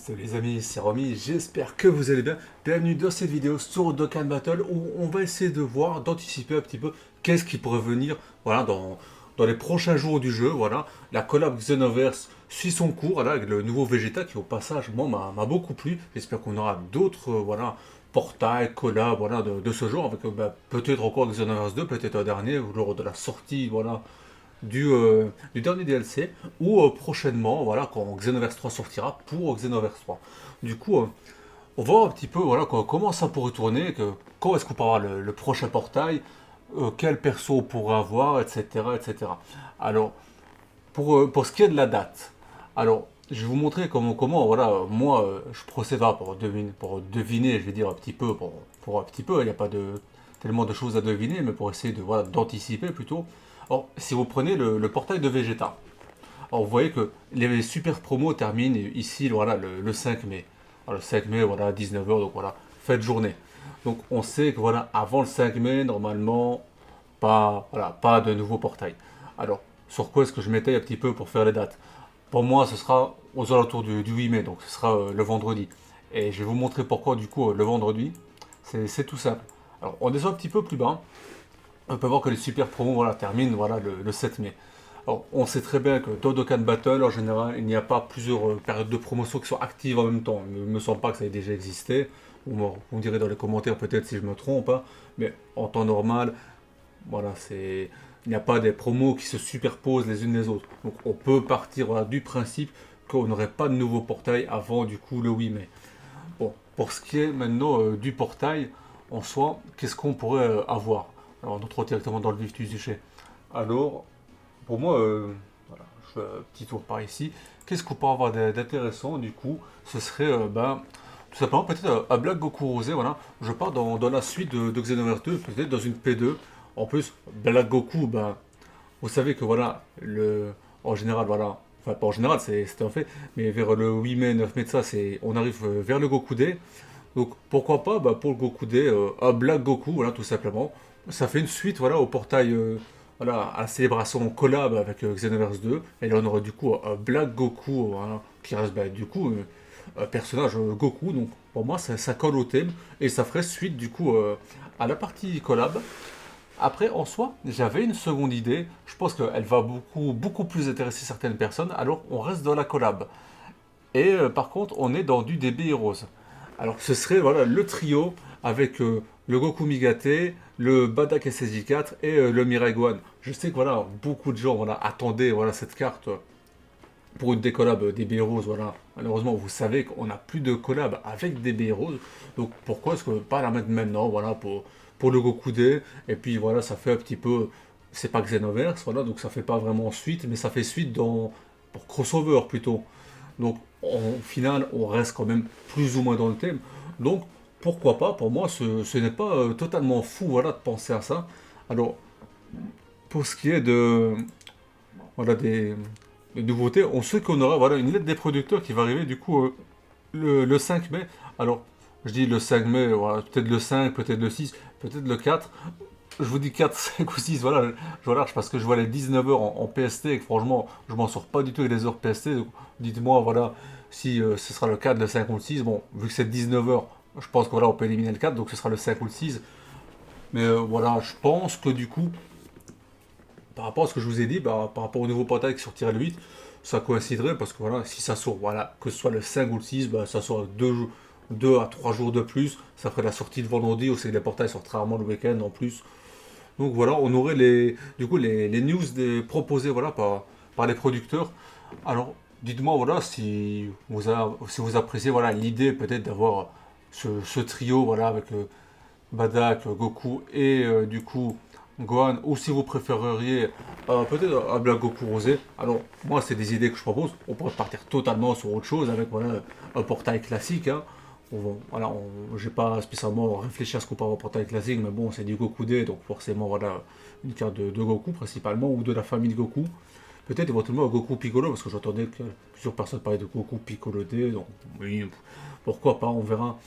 Salut les amis, c'est Romy, j'espère que vous allez bien. Bienvenue dans cette vidéo sur Dokkan Battle où on va essayer de voir, d'anticiper un petit peu qu'est-ce qui pourrait venir voilà, dans les prochains jours du jeu. Voilà. La collab Xenoverse suit son cours là, avec le nouveau Vegeta qui au passage moi, m'a beaucoup plu. J'espère qu'on aura d'autres voilà, portails, collabs voilà, de ce genre, avec peut-être encore Xenoverse 2, peut-être un dernier, lors de la sortie voilà, du dernier DLC, ou prochainement, voilà, quand Xenoverse 3 sortira pour Xenoverse 3. Du coup, on va voir un petit peu voilà, comment ça pourrait tourner, quand est-ce qu'on pourra avoir le prochain portail, quel perso on pourra avoir, etc. etc. Alors, pour ce qui est de la date, alors, je vais vous montrer comment voilà, moi, je procède voilà, pour deviner, je vais dire un petit peu, pour un petit peu, il n'y a pas tellement de choses à deviner, mais pour essayer de, voilà, d'anticiper plutôt. Alors, si vous prenez le portail de Vegeta, alors vous voyez que les super promos terminent ici voilà, le 5 mai. Alors, le 5 mai, voilà, 19 h, donc voilà, fête journée. Donc on sait que voilà, avant le 5 mai, normalement, pas de nouveau portail. Alors, sur quoi est-ce que je m'étais un petit peu pour faire les dates? Pour moi, ce sera aux alentours du 8 mai, donc ce sera le vendredi. Et je vais vous montrer pourquoi, du coup, le vendredi, c'est tout simple. Alors, on descend un petit peu plus bas. On peut voir que les super promos voilà, terminent voilà, le 7 mai. Alors, on sait très bien que dans Dokkan Battle, en général, il n'y a pas plusieurs périodes de promotion qui sont actives en même temps. Il ne me semble pas que ça ait déjà existé. On dirait dans les commentaires peut-être si je me trompe. Hein. Mais en temps normal, voilà, il n'y a pas des promos qui se superposent les unes les autres. Donc on peut partir voilà, du principe qu'on n'aurait pas de nouveau portail avant du coup le 8 mai. Bon, pour ce qui est maintenant du portail, en soi, qu'est-ce qu'on pourrait avoir? Alors, on entre directement dans le vif du sujet. Alors, pour moi, voilà, je fais un petit tour par ici. Qu'est-ce qu'on peut avoir d'intéressant du coup? Ce serait tout simplement peut-être un Black Goku Rosé. Voilà. Je pars dans la suite de Xenoverse 2, peut-être dans une P2. En plus, Black Goku, vous savez que voilà, en général, voilà, enfin pas en général, c'est un fait, mais vers le 8 mai, 9 mai de ça, on arrive vers le Goku Day. Donc pourquoi pas pour le Goku Day, un Black Goku, voilà, tout simplement. Ça fait une suite voilà, au portail, voilà, à la célébration collab avec Xenoverse 2. Et là on aurait du coup un Black Goku, voilà, qui reste du coup un personnage Goku. Donc pour moi ça colle au thème et ça ferait suite du coup à la partie collab. Après, en soi, j'avais une seconde idée. Je pense qu'elle va beaucoup plus intéresser certaines personnes. Alors, on reste dans la collab. Et par contre, on est dans du DB Heroes. Alors, ce serait voilà, le trio avec le Goku Migate, le Badak SSJ4 et le Mirai Gohan. Je sais que voilà, beaucoup de gens voilà, attendaient voilà, cette carte pour une décollab DB Heroes. Voilà. Malheureusement, vous savez qu'on n'a plus de collab avec DB Heroes. Donc, pourquoi est-ce que pas la mettre maintenant voilà, pour le Goku Day? Et puis voilà, ça fait un petit peu. C'est pas Xenoverse, voilà, donc ça fait pas vraiment suite, mais ça fait suite pour crossover plutôt. Donc, au final, on reste quand même plus ou moins dans le thème. Donc, pourquoi pas, pour moi, ce n'est pas totalement fou voilà, de penser à ça. Alors, pour ce qui est voilà, des nouveautés, on sait qu'on aura voilà, une lettre des producteurs qui va arriver du coup le 5 mai. Alors, je dis le 5 mai, voilà, peut-être le 5, peut-être le 6, peut-être le 4. Je vous dis 4, 5 ou 6, voilà, je relâche parce que je vois les 19 heures en PST et que franchement, je m'en sors pas du tout avec les heures PST. Donc, dites-moi, voilà, si ce sera le 4, le 5 ou le 6. Bon, vu que c'est 19 heures, je pense que voilà, on peut éliminer le 4, donc ce sera le 5 ou le 6. Mais voilà, je pense que du coup, par rapport à ce que je vous ai dit, par rapport au nouveau portail qui sortirait le 8, ça coïnciderait parce que voilà, si ça sort, voilà, que ce soit le 5 ou le 6, ça sort 2 à 3 jours de plus. Ça ferait la sortie de vendredi, aussi les portails sortent rarement le week-end en plus. Donc voilà, on aurait du coup, les news proposées voilà, par les producteurs. Alors, dites-moi voilà, si vous appréciez voilà, l'idée peut-être d'avoir ce trio voilà, avec Badak, Goku et du coup Gohan, ou si vous préféreriez peut-être un Black Goku Rosé. Alors, moi, c'est des idées que je propose. On pourrait partir totalement sur autre chose avec voilà, un portail classique. Hein. Voilà, j'ai pas spécialement réfléchi à ce qu'on peut avoir un portail classique, mais bon, c'est du Goku D, donc forcément, voilà, une carte de Goku principalement, ou de la famille de Goku. Peut-être éventuellement un Goku Piccolo, parce que j'entendais que plusieurs personnes parlaient de Goku Piccolo D, donc oui, pourquoi pas, on verra.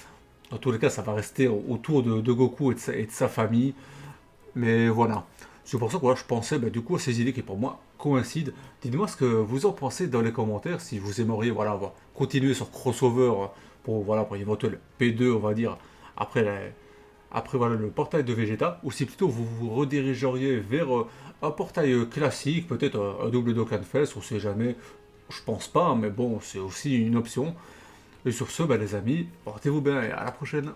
Dans tous les cas, ça va rester autour de Goku et de sa famille. Mais voilà. C'est pour ça que voilà, je pensais du coup à ces idées qui pour moi coïncident. Dites-moi ce que vous en pensez dans les commentaires, si vous aimeriez voilà, continuer sur Crossover pour, voilà, pour éventuel P2, on va dire, après, après voilà, le portail de Vegeta, ou si plutôt vous vous redirigeriez vers un portail classique, peut-être un double Dokkanfest, on sait jamais, je pense pas, mais bon, c'est aussi une option. Et sur ce, bah, les amis, portez-vous bien et à la prochaine.